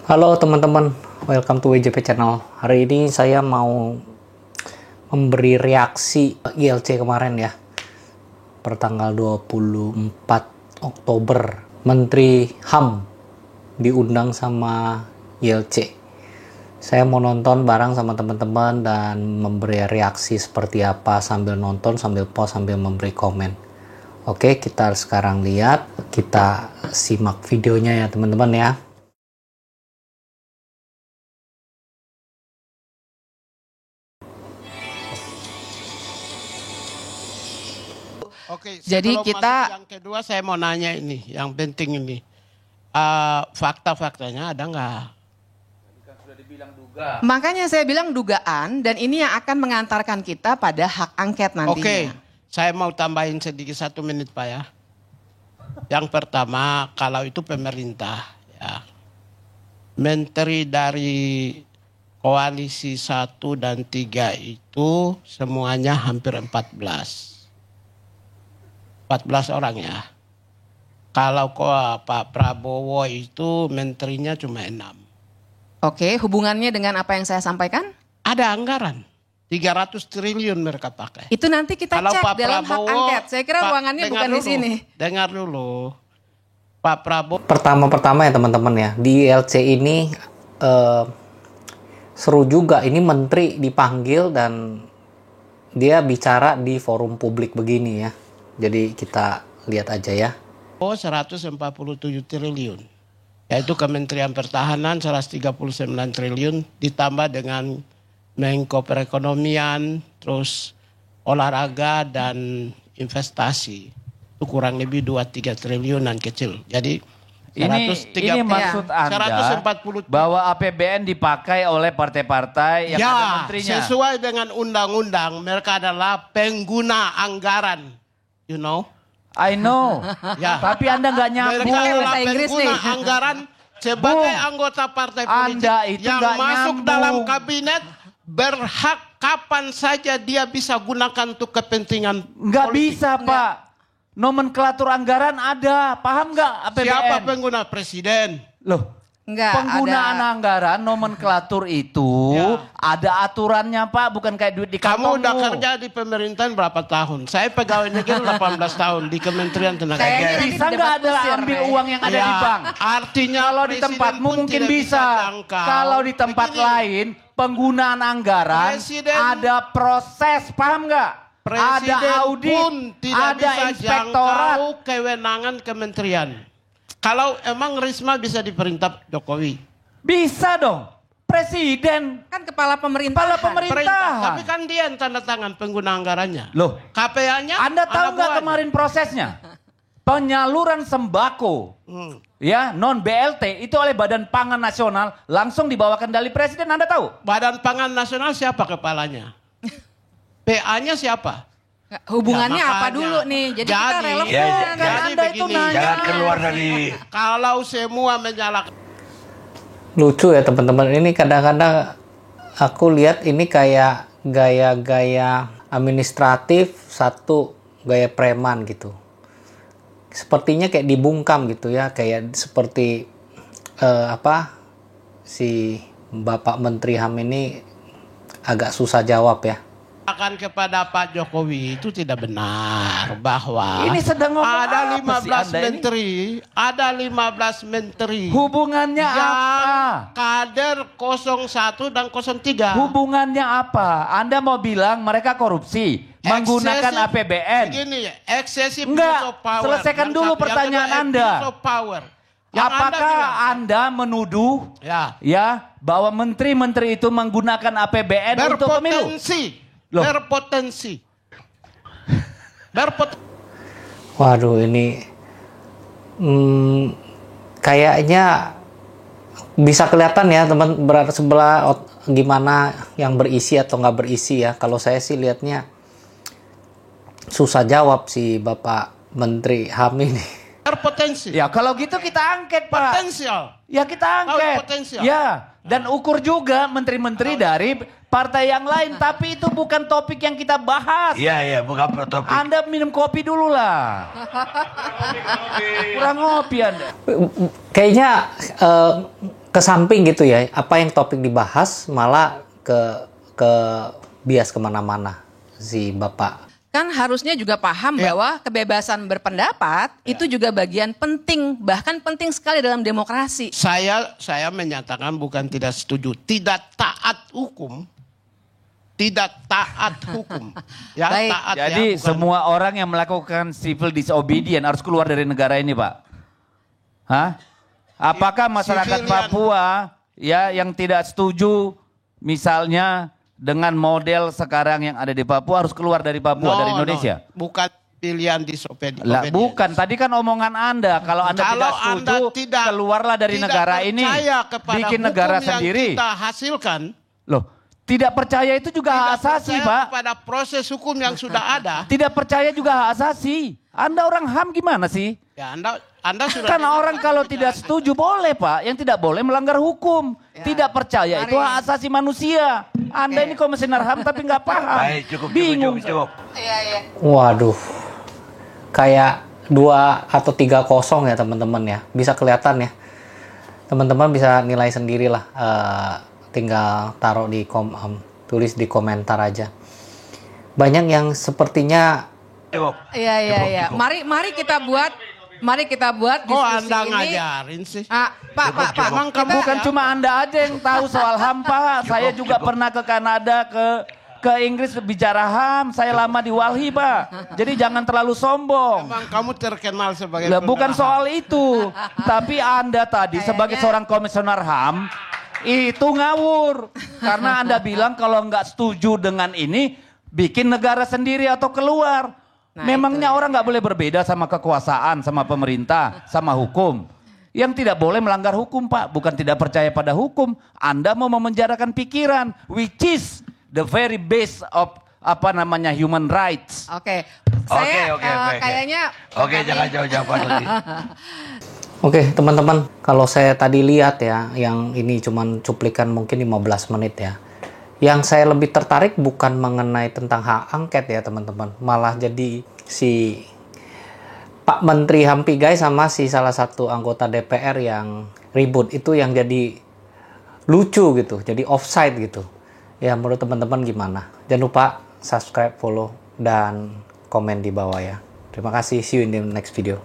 Halo teman-teman, welcome to WJP Channel. Hari ini saya mau memberi reaksi ILC kemarin ya. Pertanggal 24 Oktober, Menteri HAM diundang sama ILC. Saya mau nonton bareng sama teman-teman dan memberi reaksi seperti apa sambil nonton, sambil pause, sambil memberi komen. Oke, kita sekarang lihat, kita simak videonya ya teman-teman ya. Oke, Jadi kita yang kedua saya mau nanya ini, yang penting ini. Fakta-faktanya ada nggak? makanya saya bilang dugaan dan ini yang akan mengantarkan kita pada hak angket nantinya. Oke, saya mau tambahin sedikit 1 menit Pak ya. Yang pertama, kalau itu pemerintah ya. Menteri dari koalisi 1 dan 3 itu semuanya hampir 14 orang ya. Kalau Pak Prabowo itu menterinya cuma 6. Oke, hubungannya dengan apa yang saya sampaikan? Ada anggaran 300 triliun mereka pakai. Itu nanti kita Kalau cek Pak dalam hak Prabowo, angket. Saya kira ruangannya bukan di sini. Dengar dulu. Pak Prabowo. Pertama ya teman-teman ya, di ILC ini seru juga. Ini menteri dipanggil dan dia bicara di forum publik begini ya. Jadi kita lihat aja ya. 147 triliun. Yaitu Kementerian Pertahanan 139 triliun ditambah dengan Menko Perekonomian, terus olahraga dan investasi. Itu kurang lebih 2-3 triliunan kecil. Jadi ini maksud Anda 140 bahwa APBN dipakai oleh partai-partai yang ada menterinya. Sesuai dengan undang-undang mereka adalah pengguna anggaran. You know? I know. Ya. Tapi Anda nggak nyambung. Mereka adalah bahasa Inggris pengguna nih. anggaran sebagai anggota partai politik Anda itu yang nggak masuk nyambung. dalam kabinet berhak kapan saja dia bisa gunakan untuk kepentingan Nggak politik. bisa Pak. Nomenklatur anggaran ada. Paham nggak APBN? Siapa pengguna? Presiden. Loh. Enggak, Penggunaan ada. anggaran nomenklatur itu Ya. ada aturannya Pak, bukan kayak duit di kantongmu. Kamu udah kerja di pemerintahan berapa tahun? Saya pegawai negeri 18 tahun di Kementerian Tenaga Kayaknya Kerja. nanti Bisa debat nggak ada kusir, ambil Rey. uang yang ada Ya, di bank? artinya Kalau di presiden tempatmu pun mungkin tidak bisa. jangkau. Kalau di tempat Begini, lain penggunaan anggaran Presiden- ada proses, paham nggak? Presiden Ada audit, pun tidak ada bisa inspektorat. jangkau kewenangan kementerian. Kalau emang Risma bisa diperintah Jokowi. Bisa dong. Presiden, Kan kepala pemerintahan. kepala pemerintahan. Tapi kan dia yang tanda tangan pengguna anggarannya. Loh, KPA-nya Anda tahu nggak buahnya. kemarin prosesnya? Penyaluran sembako, ya non BLT itu oleh Badan Pangan Nasional langsung dibawa kendali Presiden. Anda tahu? Badan Pangan Nasional siapa kepalanya? PA-nya siapa? Hubungannya Ya, apa makanya. dulu nih? Jadi kita Jadi- relevan. Ya, kan jadi Anda itu begini, nanya. Jangan keluar dari Kalau semua menyalahkan. Lucu ya teman-teman, ini kadang-kadang aku lihat ini kayak gaya-gaya administratif, satu gaya preman gitu. Sepertinya kayak dibungkam gitu ya, kayak seperti si Bapak Menteri HAM ini agak susah jawab ya. Akan kepada Pak Jokowi itu tidak benar bahwa Ini sedang ngomong ada apa 15 sih Anda ini? menteri, ada 15 menteri Hubungannya yang apa? kader 01 dan 03. Hubungannya apa? Anda mau bilang mereka korupsi, menggunakan Excessive- APBN? Begini ya, excessive Enggak, use of power. selesaikan Yang dulu satu. Yang pertanyaan kedua, Anda. abuse of power. Yang Apakah Anda menuduh ya bahwa menteri-menteri itu menggunakan APBN untuk pemilu? Loh. Berpotensi. Waduh ini kayaknya bisa kelihatan ya teman berada sebelah gimana yang berisi atau nggak berisi ya. Kalau saya sih lihatnya susah jawab si Bapak Menteri HAM ini. Berpotensi. Ya kalau gitu kita angket Pak. Potensial. Ya kita angket. Potensial. Ya dan ukur juga menteri-menteri dari partai yang lain. Tapi itu bukan topik yang kita bahas. Iya, bukan topik. Anda minum kopi dulu lah. Kurang ngopi Anda. Kayaknya ke samping gitu ya, apa yang topik dibahas malah ke bias kemana-mana si Bapak. Kan harusnya juga paham bahwa kebebasan berpendapat itu juga bagian penting, bahkan penting sekali dalam demokrasi. Saya menyatakan bukan tidak setuju, tidak taat hukum. Tidak taat hukum. Ya, Baik. taat Jadi ya, bukan. semua orang yang melakukan civil disobedience harus keluar dari negara ini, Pak. Hah? Apakah masyarakat Civilian. Papua ya yang tidak setuju misalnya dengan model sekarang yang ada di Papua harus keluar dari Papua, dari Indonesia? Bukan pilihan disobedience. Lah bukan, tadi kan omongan Anda kalau Anda tidak setuju keluarlah dari negara ini, bikin negara sendiri. Yang kita hasilkan. Loh, tidak percaya itu juga hak asasi, percaya Pak. Kepada proses hukum yang sudah ada. Tidak percaya juga hak asasi. Anda orang HAM gimana sih? Ya, Anda sudah. Karena orang kalau tidak setuju boleh, Pak. Yang tidak boleh melanggar hukum. Tidak percaya itu hak asasi manusia. Anda ini komisioner HAM tapi nggak paham. Baik, cukup. Bingung. Iya. Waduh, kayak 2 atau 3-0 ya teman-teman ya. Bisa kelihatan ya. Teman-teman bisa nilai sendiri lah. Tinggal taruh di tulis di komentar aja. Banyak yang sepertinya. Iya. Mari kita buat Kok diskusi Anda ini. ngajarin sih? Pak. Emang kamu Bukan cuma Anda aja yang tahu soal HAM, Pak. Saya juga pernah ke Kanada, ke Inggris bicara HAM. Saya lama di Walhi, Pak. Jadi jangan terlalu sombong. Emang kamu terkenal sebagai Lah, bukan pembela soal itu. Tapi Anda tadi sebagai seorang komisioner HAM itu ngawur. Karena Anda bilang kalau nggak setuju dengan ini bikin negara sendiri atau keluar. Memangnya orang nggak boleh berbeda sama kekuasaan, sama pemerintah, sama hukum. Yang tidak boleh melanggar hukum, Pak. Bukan tidak percaya pada hukum. Anda mau memenjarakan pikiran, which is the very base of human rights. Oke. Oke. Kayaknya Oke, jangan jauh-jauh Pak Dodi. Oke teman-teman, kalau saya tadi lihat ya, yang ini cuman cuplikan mungkin 15 menit ya. Yang saya lebih tertarik bukan mengenai tentang hak angket ya teman-teman. Malah jadi si Pak Menteri Hampigai sama si salah satu anggota DPR yang ribut itu yang jadi lucu gitu. Jadi offside gitu. Ya menurut teman-teman gimana? Jangan lupa subscribe, follow, dan komen di bawah ya. Terima kasih. See you in the next video.